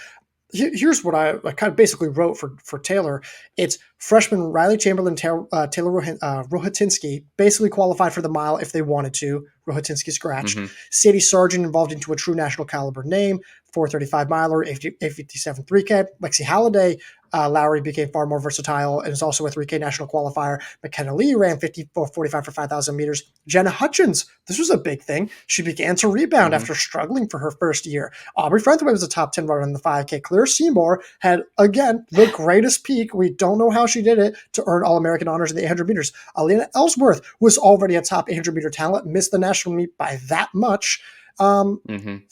Here's what I kind of basically wrote for Taylor. It's freshman Riley Chamberlain, Taylor Rohatinsky basically qualified for the mile if they wanted to. Rohatinsky scratched. Mm-hmm. Sadie Sargent involved into a true national caliber name, 435 miler, 857 3K. Lexi Halliday, Lowry became far more versatile and is also a 3K national qualifier. McKenna Lee ran 54.45 for 5,000 meters. Jenna Hutchins, this was a big thing. She began to rebound after struggling for her first year. Aubrey Frentheway was a top 10 runner in the 5K. Claire Seymour had, again, the greatest peak. We don't know how she did it to earn All-American honors in the 800 meters. Alina Ellsworth was already a top 800 meter talent, missed the national meet by that much. And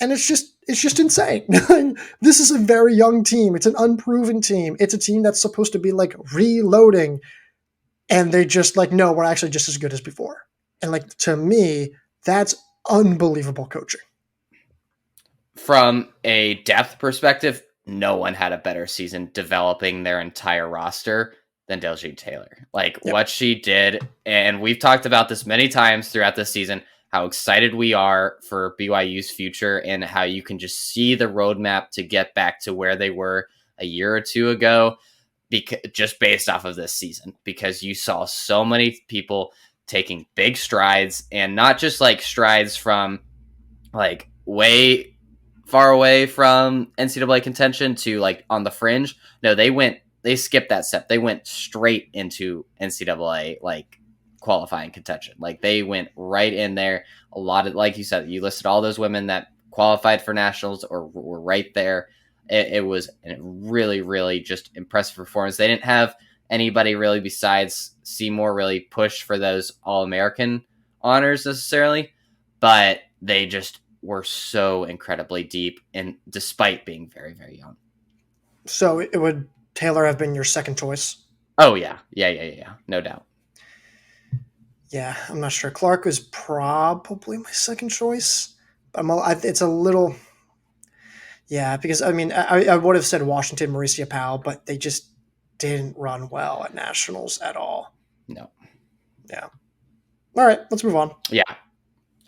it's just insane. This is a very young team. It's an unproven team. It's a team that's supposed to be like reloading, and they just like, no, we're actually just as good as before. And like, to me, that's unbelievable coaching. From a depth perspective, no one had a better season developing their entire roster than Diljeet Taylor. Like what she did, and we've talked about this many times throughout this season, how excited we are for BYU's future and how you can just see the roadmap to get back to where they were a year or two ago, just based off of this season, because you saw so many people taking big strides, and not just like strides from like way far away from NCAA contention to like on the fringe. No, they skipped that step. They went straight into NCAA like qualifying contention. Like they went right in there. A lot of, like you said, you listed all those women that qualified for nationals or were right there. It was a really, really just impressive performance. They didn't have anybody really besides Seymour really push for those All-American honors necessarily, but they just were so incredibly deep, and despite being very, very young. So it would Taylor have been your second choice? Oh yeah, no doubt. Yeah, I'm not sure. Clark was probably my second choice. It's a little, yeah, because I mean, I would have said Washington, Mauricia Powell, but they just didn't run well at nationals at all. No. Yeah. All right, let's move on. Yeah.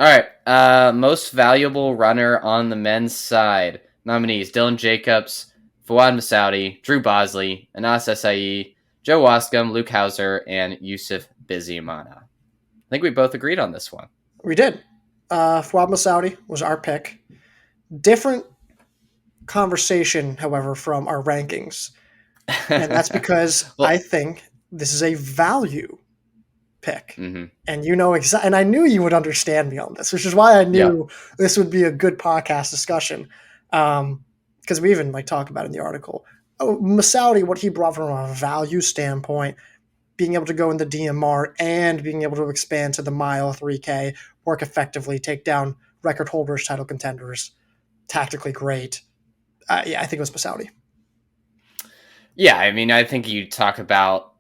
All right. Most valuable runner on the men's side. Nominees: Dylan Jacobs, Fawad Masaudi, Drew Bosley, Anas Esai, Joe Wascom, Luke Hauser, and Yusuf Biziamana. I think we both agreed on this one. We did. Fawad Masaudi was our pick. Different conversation, however, from our rankings. And that's because well, I think this is a value pick. Mm-hmm. And you know exactly, and I knew you would understand me on this, which is why I knew this would be a good podcast discussion. Because we even like talk about it in the article. Masaudi, what he brought from a value standpoint, being able to go in the DMR and being able to expand to the mile 3K, work effectively, take down record holders, title contenders, tactically great. Yeah, I think it was Masaudi. Yeah, I mean, I think you talk about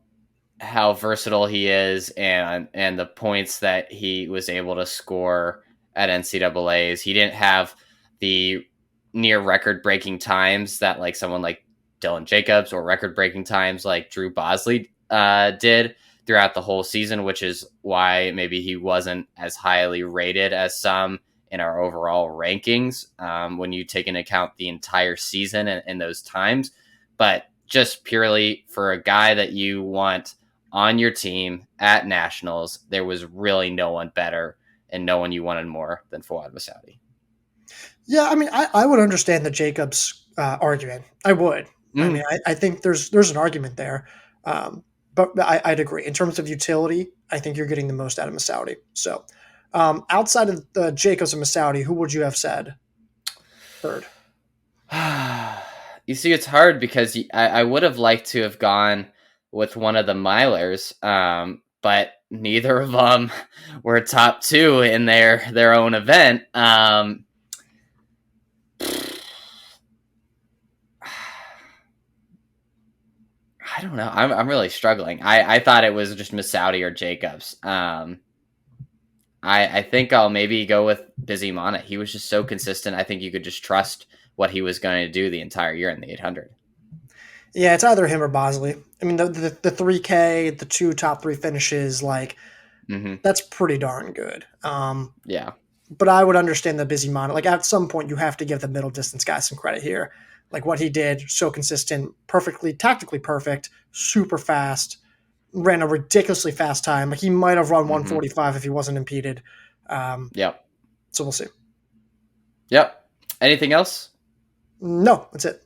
how versatile he is and the points that he was able to score at NCAAs. He didn't have the near record breaking times that like someone like Dylan Jacobs or record breaking times like Drew Bosley did throughout the whole season, which is why maybe he wasn't as highly rated as some in our overall rankings when you take into account the entire season and those times. But just purely for a guy that you want on your team at nationals, there was really no one better and no one you wanted more than Fouad Masaudi. Yeah, I mean, I would understand the Jacobs argument. I would. I mean, Mm. I think there's an argument there, but I'd agree in terms of utility. I think you're getting the most out of Masaudi. So, outside of the Jacobs and Masaudi, who would you have said third? You see, it's hard because I would have liked to have gone with one of the milers, but neither of them were top two in their own event. I don't know. I'm really struggling. I thought it was just Masaudi or Jacobs. I think I'll maybe go with Busy Mana. He was just so consistent. I think you could just trust what he was going to do the entire year in the 800. Yeah, it's either him or Bosley. I mean, the 3K, the two top three finishes, like Mm-hmm. that's pretty darn good. Yeah. But I would understand the busy mono. Like at some point, you have to give the middle distance guy some credit here. Like what he did, so consistent, perfectly tactically perfect, super fast, ran a ridiculously fast time. Like he might have run Mm-hmm. 145 if he wasn't impeded. Yep. So we'll see. Yep. Anything else? No, that's it.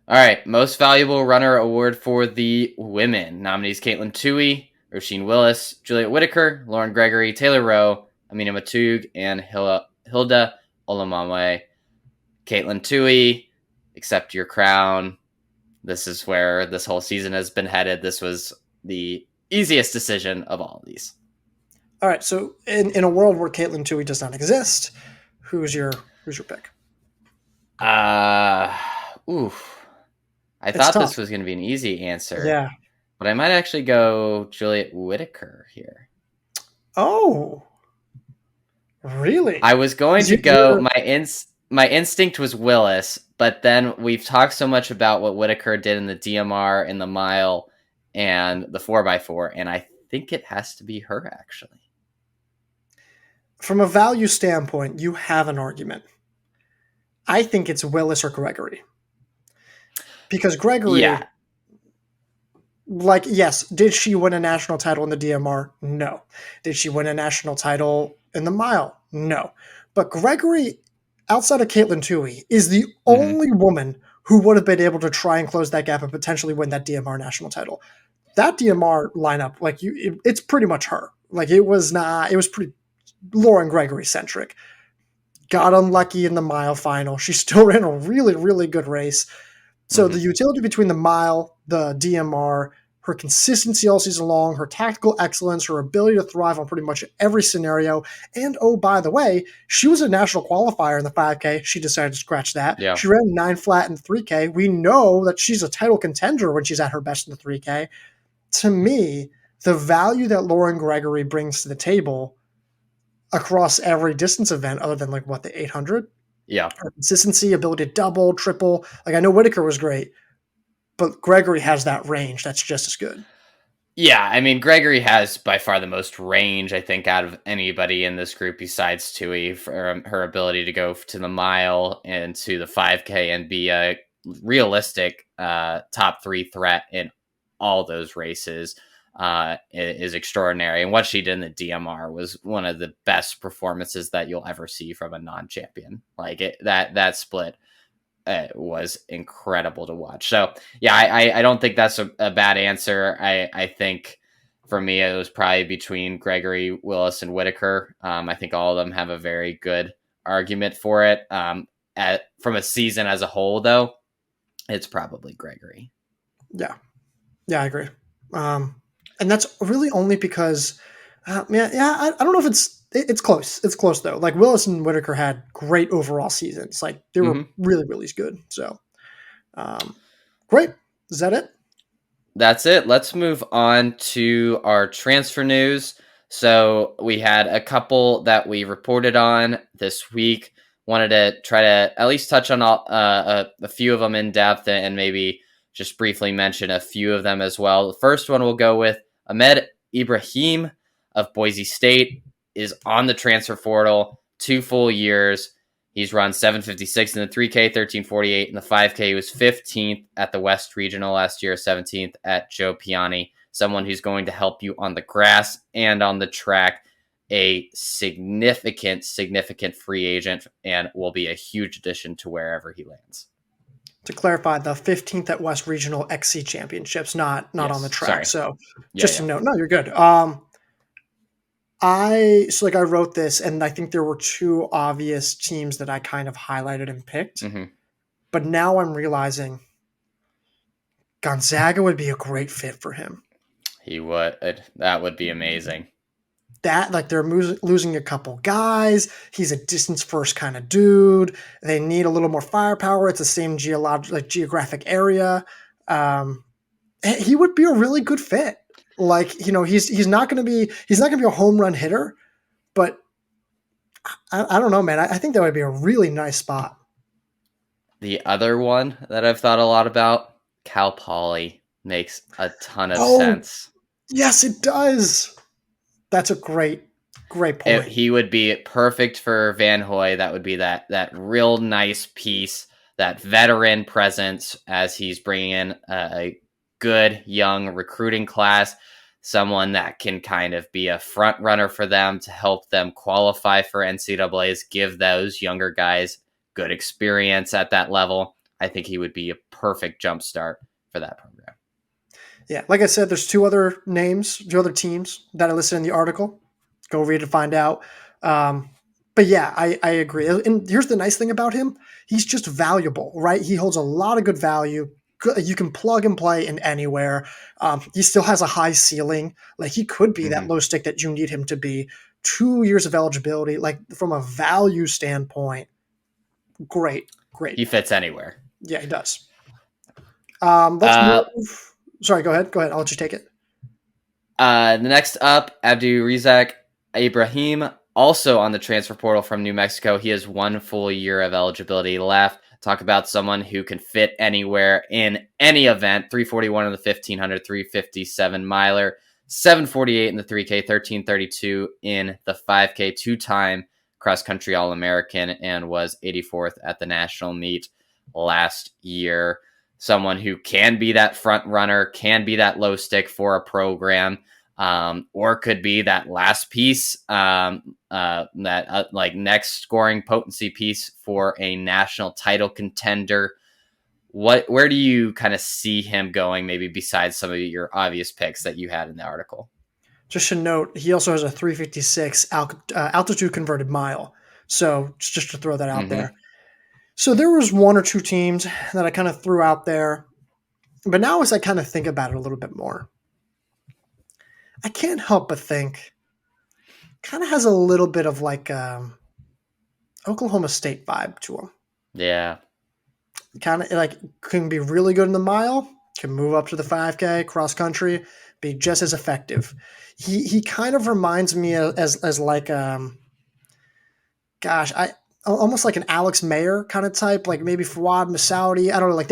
All right. Most Valuable Runner Award for the women. Nominees Caitlin Toohey, Roisin Willis, Juliet Whitaker, Lauren Gregory, Taylor Rowe, Amina Matug, and Hilda Olamamwe. Caitlin Toohey, accept your crown. This is where this whole season has been headed. This was the easiest decision of all of these. All right. So in a world where Caitlin Toohey does not exist, who's your pick? Oof. I It's thought tough. this was going to be an easy answer, Yeah. but I might actually go Juliet Whitaker here. Oh, really? I was going 'Cause to go. you're My instinct was Willis, but then we've talked so much about what Whitaker did in the DMR, in the mile, and the 4x4, and I think it has to be her actually. from a value standpoint, you have an argument. I think it's Willis or Gregory. Because Yeah. Gregory, like, yes, did she win a national title in the DMR? No. Did she win a national title in the mile? No. But Gregory, outside of Caitlin Toohey, is the Mm-hmm. only woman who would have been able to try and close that gap and potentially win that DMR national title. That DMR lineup, like it's pretty much her. Like it was pretty Lauren Gregory centric. Got unlucky in the mile final. She still ran a really, really good race. So Mm-hmm. the utility between the mile, the DMR, her consistency all season long, her tactical excellence, her ability to thrive on pretty much every scenario. And oh, by the way, she was a national qualifier in the 5K. She decided to scratch that. Yeah. She ran 9 flat in the 3K. We know that she's a title contender when she's at her best in the 3K. To me, the value that Lauren Gregory brings to the table across every distance event, other than like what the 800, Yeah. her consistency, ability to double, triple. Like I know Whitaker was great, but Gregory has that range that's just as good. Yeah, I mean, Gregory has by far the most range, I think, out of anybody in this group besides Tui, for her ability to go to the mile and to the 5K and be a realistic top three threat in all those races is extraordinary. And what she did in the DMR was one of the best performances that you'll ever see from a non-champion. Like that split was incredible to watch. So yeah, I don't think that's a bad answer. I think for me it was probably between Gregory, Willis, and Whitaker. I think all of them have a very good argument for it. From a season as a whole, though, it's probably Gregory. Yeah, I agree. And that's really only because, I don't know if it's close. It's close though. Like Willis and Whitaker had great overall seasons. Like they were Mm-hmm. really, really good. So, great. Is that it? That's it. Let's move on to our transfer news. So we had a couple that we reported on this week. Wanted to try to at least touch on a few of them in depth and maybe just briefly mention a few of them as well. The first one we'll go with Ahmed Ibrahim of Boise State is on the transfer portal, 2 full years. He's run 756 in the 3K, 1348 in the 5K. He was 15th at the West Regional last year, 17th at Joe Piani, someone who's going to help you on the grass and on the track. A significant free agent and will be a huge addition to wherever he lands. To clarify, the 15th at West Regional XC Championships, not on the Yes. track. Sorry. So Yeah. just Yeah. to note, no, you're good. I wrote this, and I think there were two obvious teams that I kind of highlighted and picked. Mm-hmm. But now I'm realizing Gonzaga would be a great fit for him. He would. That would be amazing. That, like, they're losing a couple guys. He's a distance first kind of dude. They need a little more firepower. It's the same geographic area. He would be a really good fit. Like, he's not going to be a home run hitter, but I don't know, man. I think that would be a really nice spot. The other one that I've thought a lot about, Cal Poly, makes a ton of Oh, sense. yes, it does. That's a great point. He would be perfect for Van Hoy. That would be that real nice piece, that veteran presence as he's bringing in a good young recruiting class, someone that can kind of be a front runner for them to help them qualify for NCAAs, give those younger guys good experience at that level. I think he would be a perfect jumpstart for that program. Yeah, like I said, there's two other teams that I listed in the article. Go read to find out. But yeah, I agree. And here's the nice thing about him. He's just valuable, right? He holds a lot of good value. You can plug and play in anywhere. He still has a high ceiling. Like, he could be that low stick that you need him to be. 2 years of eligibility, like, from a value standpoint, great. He fits anywhere. Yeah, he does. Let's move. Sorry, go ahead. I'll let you take it. The next up, Abdirizak Ibrahim, also on the transfer portal from New Mexico. He has 1 full year of eligibility left. Talk about someone who can fit anywhere in any event. 341 in the 1500, 357 miler, 748 in the 3K, 1332 in the 5K, 2-time cross-country All-American, and was 84th at the national meet last year. Someone who can be that front runner, can be that low stick for a program, or could be that last piece, that next scoring potency piece for a national title contender. Where do you kind of see him going, maybe besides some of your obvious picks that you had in the article? Just a note, he also has a 356 altitude converted mile. So just to throw that out there. So there was 1 or 2 teams that I kind of threw out there. But now as I kind of think about it a little bit more, I can't help but think kind of has a little bit of like Oklahoma State vibe to him. Yeah. Kind of like can be really good in the mile, can move up to the 5K, cross country, be just as effective. He kind of reminds me as like almost like an Alex Mayer kind of type, like maybe Fawad Masaudi. I don't know. Like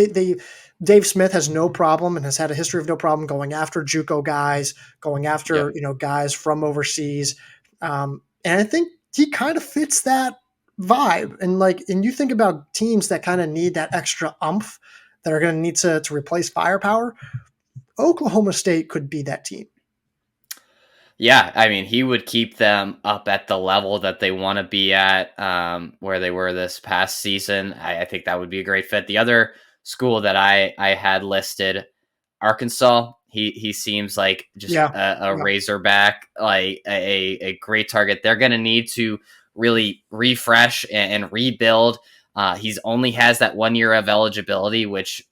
Dave Smith has no problem and has had a history of no problem going after JUCO guys, going after guys from overseas, and I think he kind of fits that vibe. And you think about teams that kind of need that extra umph, that are going to need to replace firepower. Oklahoma State could be that team. Yeah, I mean, he would keep them up at the level that they want to be at, where they were this past season. I think that would be a great fit. The other school that I had listed, Arkansas, he seems like just a Razorback, like a great target. They're going to need to really refresh and rebuild. He's only has that 1 year of eligibility, which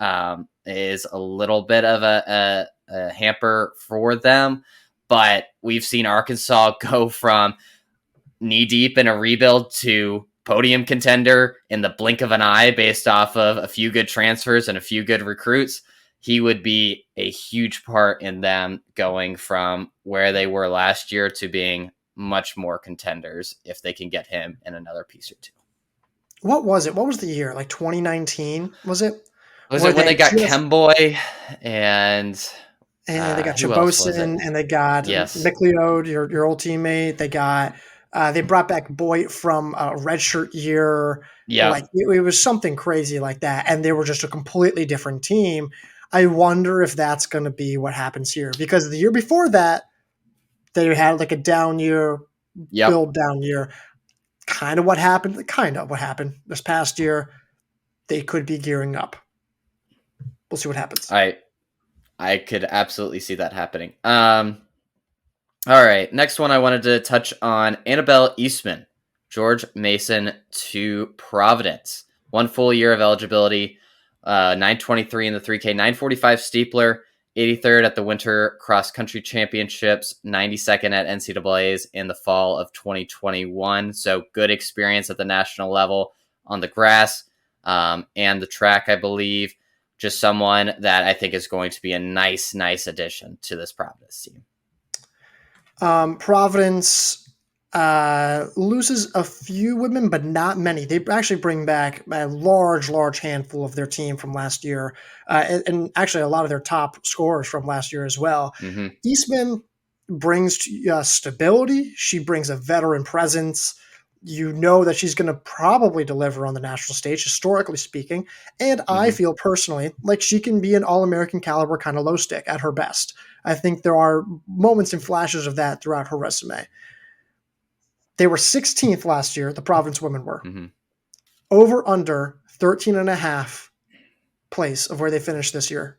is a little bit of a hamper for them. But we've seen Arkansas go from knee deep in a rebuild to podium contender in the blink of an eye based off of a few good transfers and a few good recruits. He would be a huge part in them going from where they were last year to being much more contenders if they can get him in another piece or two. What was it? What was the year? Like 2019, was it? Was it when they got Kemboy and they got Chabosin, and they got McLeod, your old teammate. They got they brought back Boyd from a redshirt year. Yeah, like it was something crazy like that, and they were just a completely different team. I wonder if that's going to be what happens here, because the year before that, they had like a down year, Yep. build down year. Kind of what happened. Kind of what happened this past year. They could be gearing up. We'll see what happens. I could absolutely see that happening. All right, next one I wanted to touch on Annabelle Eastman, George Mason to Providence. 1 full year of eligibility, 923 in the 3K, 945 steepler, 83rd at the Winter Cross Country Championships, 92nd at NCAAs in the fall of 2021. So good experience at the national level on the grass and the track, I believe. Just someone that I think is going to be a nice addition to this Providence team. Providence loses a few women, but not many. They actually bring back a large handful of their team from last year, and actually a lot of their top scorers from last year as well. Mm-hmm. Eastman brings stability. She brings a veteran presence. You know that she's going to probably deliver on the national stage, historically speaking. And I feel personally like she can be an All-American caliber kind of low stick at her best. I think there are moments and flashes of that throughout her resume. They were 16th last year, the Providence women were. Mm-hmm. Over under 13 and a half place of where they finished this year.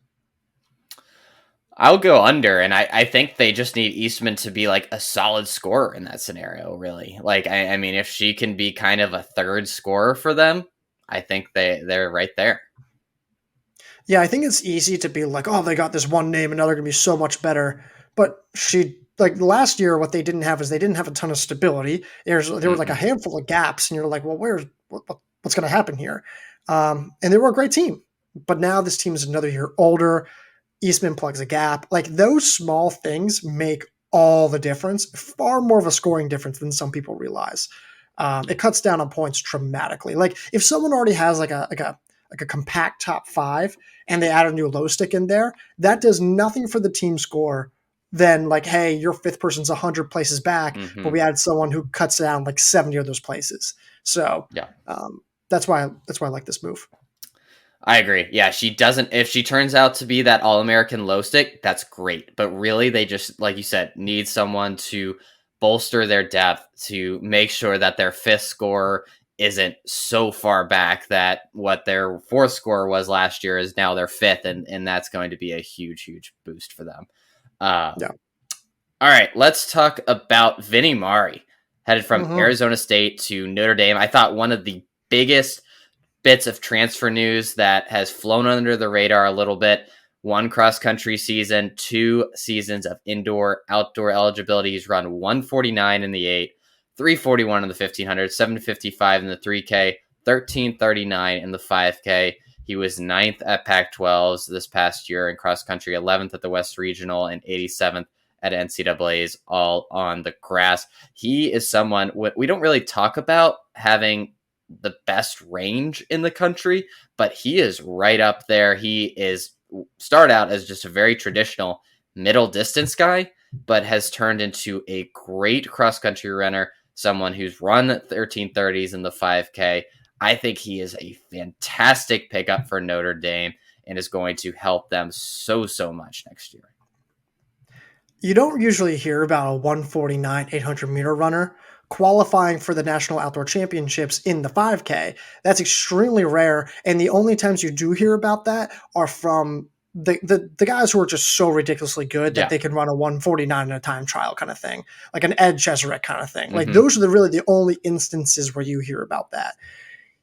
I'll go under, and I think they just need Eastman to be like a solid scorer in that scenario, really. Like, I mean, if she can be kind of a third scorer for them, I think they're right there. Yeah, I think it's easy to be like, oh, they got this one name and now they're going to be so much better. But like last year, what they didn't have is they didn't have a ton of stability. There were like a handful of gaps, and you're like, well, what's going to happen here? And they were a great team. But now this team is another year older. Eastman plugs a gap. Like those small things make all the difference, far more of a scoring difference than some people realize. It cuts down on points dramatically. Like if someone already has like a compact top five and they add a new low stick in there, that does nothing for the team score than like, hey, your fifth person's 100 places back, but we added someone who cuts down like 70 of those places. So yeah, that's why I like this move. I agree. Yeah, if she turns out to be that All-American low stick, that's great. But really, they just, like you said, need someone to bolster their depth, to make sure that their fifth scorer isn't so far back that what their fourth scorer was last year is now their fifth, and that's going to be a huge boost for them. Yeah. All right, let's talk about Vinny Mauri, headed from Arizona State to Notre Dame. I thought one of the biggest bits of transfer news that has flown under the radar a little bit. 1 cross-country season, 2 seasons of indoor-outdoor eligibility. He's run 149 in the 8, 341 in the 1500, 755 in the 3K, 1339 in the 5K. He was 9th at Pac-12s this past year in cross-country, 11th at the West Regional, and 87th at NCAAs, all on the grass. He is someone we don't really talk about having the best range in the country, but he is right up there. He started out as just a very traditional middle distance guy, but has turned into a great cross-country runner, someone who's run 1330s in the 5K. I think he is a fantastic pickup for Notre Dame and is going to help them so much next year. You don't usually hear about a 149 800 meter runner qualifying for the National Outdoor Championships in the 5K. That's extremely rare, and the only times you do hear about that are from the guys who are just so ridiculously good that they can run a 149 in a time trial kind of thing, like an Ed Cheserek kind of thing. Like those are really the only instances where you hear about that.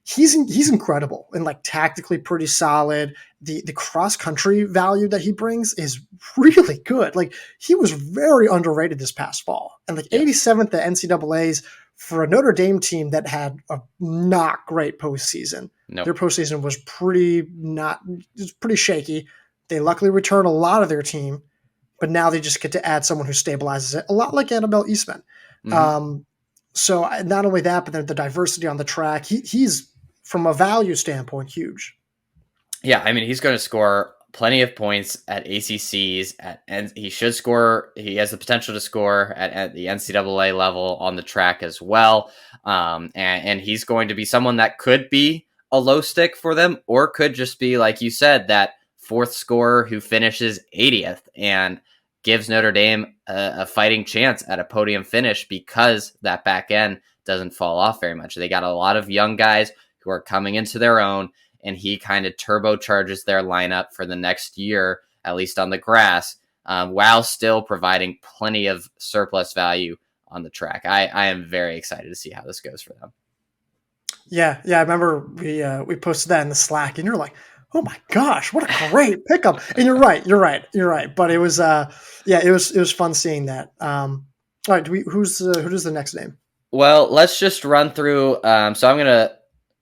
He's incredible and like tactically pretty solid. The cross country value that he brings is really good. Like he was very underrated this past fall, and like 87th at NCAAs for a Notre Dame team that had a not great postseason. Nope. Their postseason was pretty shaky. They luckily returned a lot of their team, but now they just get to add someone who stabilizes it, a lot like Annabelle Eastman. So not only that, but the diversity on the track. He's from a value standpoint, huge. Yeah, I mean, he's going to score plenty of points at ACCs, and he should score. He has the potential to score at the NCAA level on the track as well. And he's going to be someone that could be a low stick for them, or could just be, like you said, that fourth scorer who finishes 80th and gives Notre Dame a fighting chance at a podium finish because that back end doesn't fall off very much. They got a lot of young guys who are coming into their own, and he kind of turbocharges their lineup for the next year, at least on the grass, while still providing plenty of surplus value on the track. I am very excited to see how this goes for them. Yeah, I remember we posted that in the Slack, and you're like, "Oh my gosh, what a great pickup!" And you're right. But it was, it was fun seeing that. All right, who does the next name? Well, let's just run through. So I'm gonna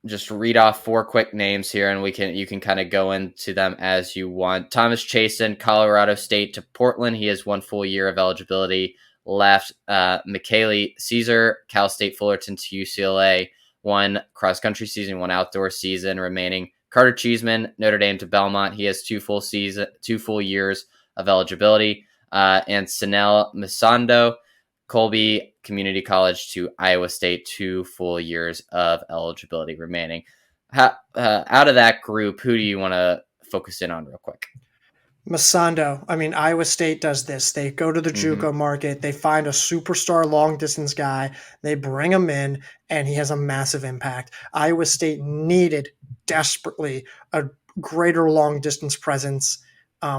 just read off 4 quick names here, and you can kind of go into them as you want. Thomas Chasen, Colorado State to Portland. He has 1 full year of eligibility left. Michaeli Caesar, Cal State Fullerton to UCLA. 1 cross country season, 1 outdoor season remaining. Carter Cheeseman, Notre Dame to Belmont. He has 2 full years of eligibility. And Sanel Misando, Colby Community College to Iowa State, 2 full years of eligibility remaining. Out of that group, who do you want to focus in on real quick? Masando. I mean, Iowa State does this. They go to the JUCO market. They find a superstar long distance guy. They bring him in, and he has a massive impact. Iowa State needed desperately a greater long distance presence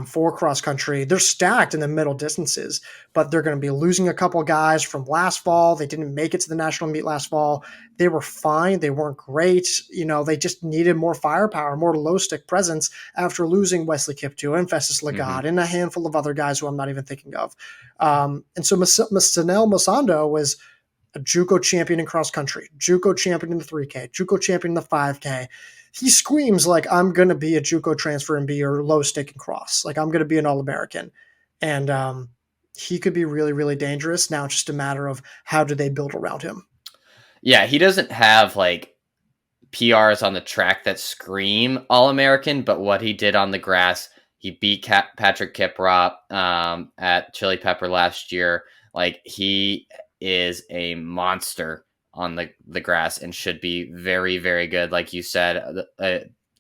for cross country. They're stacked in the middle distances, but they're going to be losing a couple guys from last fall. They didn't make it to the national meet last fall. They were fine. They weren't great. They just needed more firepower, more low stick presence after losing Wesley Kiptoo and Festus Lagat and a handful of other guys who I'm not even thinking of. And so Sanel Masando was a JUCO champion in cross country, JUCO champion in the 3K, JUCO champion in the 5K. He screams like, I'm going to be a JUCO transfer and be your low stick and cross. Like, I'm going to be an All-American. And he could be really, really dangerous. Now it's just a matter of how do they build around him. Yeah, he doesn't have like PRs on the track that scream All-American, but what he did on the grass, he beat Patrick Kiprop at Chili Pepper last year. Like, he is a monster on the grass and should be very, very good. Like you said,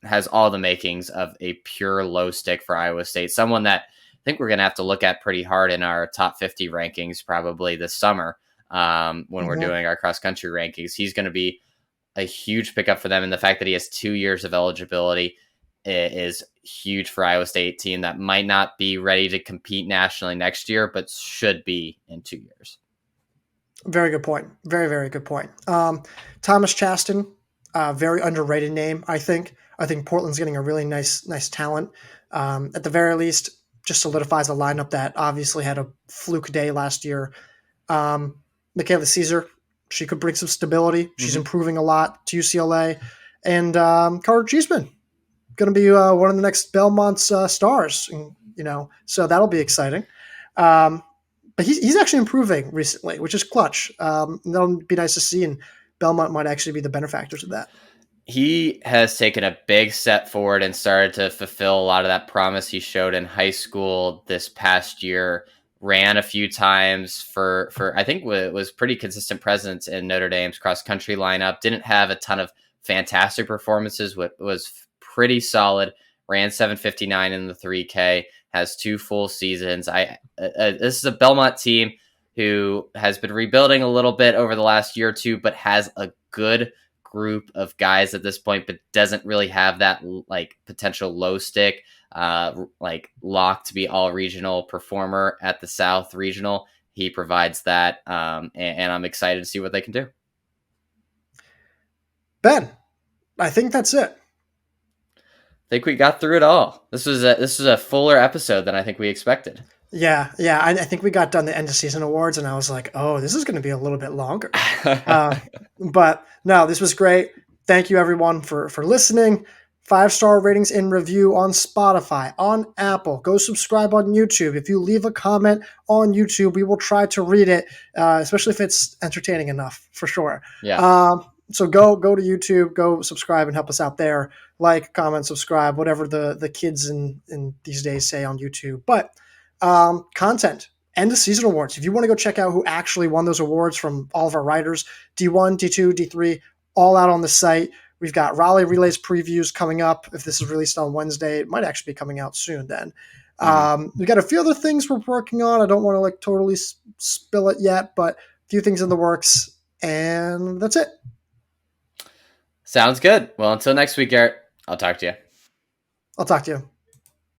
has all the makings of a pure low stick for Iowa State. Someone that I think we're going to have to look at pretty hard in our top 50 rankings probably this summer when we're doing our cross country rankings. He's going to be a huge pickup for them. And the fact that he has 2 years of eligibility is huge for Iowa State team that might not be ready to compete nationally next year, but should be in 2 years. Very good point. Very, very good point. Thomas Chasten, very underrated name, I think. I think Portland's getting a really nice talent. At the very least, just solidifies a lineup that obviously had a fluke day last year. Michaela Caesar, she could bring some stability. She's improving a lot to UCLA. And Carter Cheeseman, going to be one of the next Belmont's stars. And, so that'll be exciting. But he's actually improving recently, which is clutch. That'll be nice to see, and Belmont might actually be the benefactors of that. He has taken a big step forward and started to fulfill a lot of that promise he showed in high school this past year. Ran a few times for I think was pretty consistent presence in Notre Dame's cross country lineup. Didn't have a ton of fantastic performances. Was pretty solid. Ran 7:59 in the 3K. Has 2 full seasons. This is a Belmont team who has been rebuilding a little bit over the last year or two, but has a good group of guys at this point, but doesn't really have that like potential low stick, like lock to be all regional performer at the South Regional. He provides that, and I'm excited to see what they can do. Ben, I think that's it. I think we got through it all. This was a fuller episode than I think we expected. Yeah. I think we got done the end of season awards, and I was like, oh, this is going to be a little bit longer. But no, this was great. Thank you, everyone, for listening. 5-star ratings and review on Spotify, on Apple. Go subscribe on YouTube. If you leave a comment on YouTube, we will try to read it, especially if it's entertaining enough, for sure. Yeah. So go to YouTube, go subscribe and help us out there. Like, comment, subscribe, whatever the kids in these days say on YouTube. But content, end of season awards. If you want to go check out who actually won those awards from all of our writers, D1, D2, D3, all out on the site. We've got Raleigh Relays previews coming up. If this is released on Wednesday, it might actually be coming out soon then. Mm-hmm. We got a few other things we're working on. I don't want to like totally spill it yet, but a few things in the works. And that's it. Sounds good. Well, until next week, Garrett, I'll talk to you. I'll talk to you.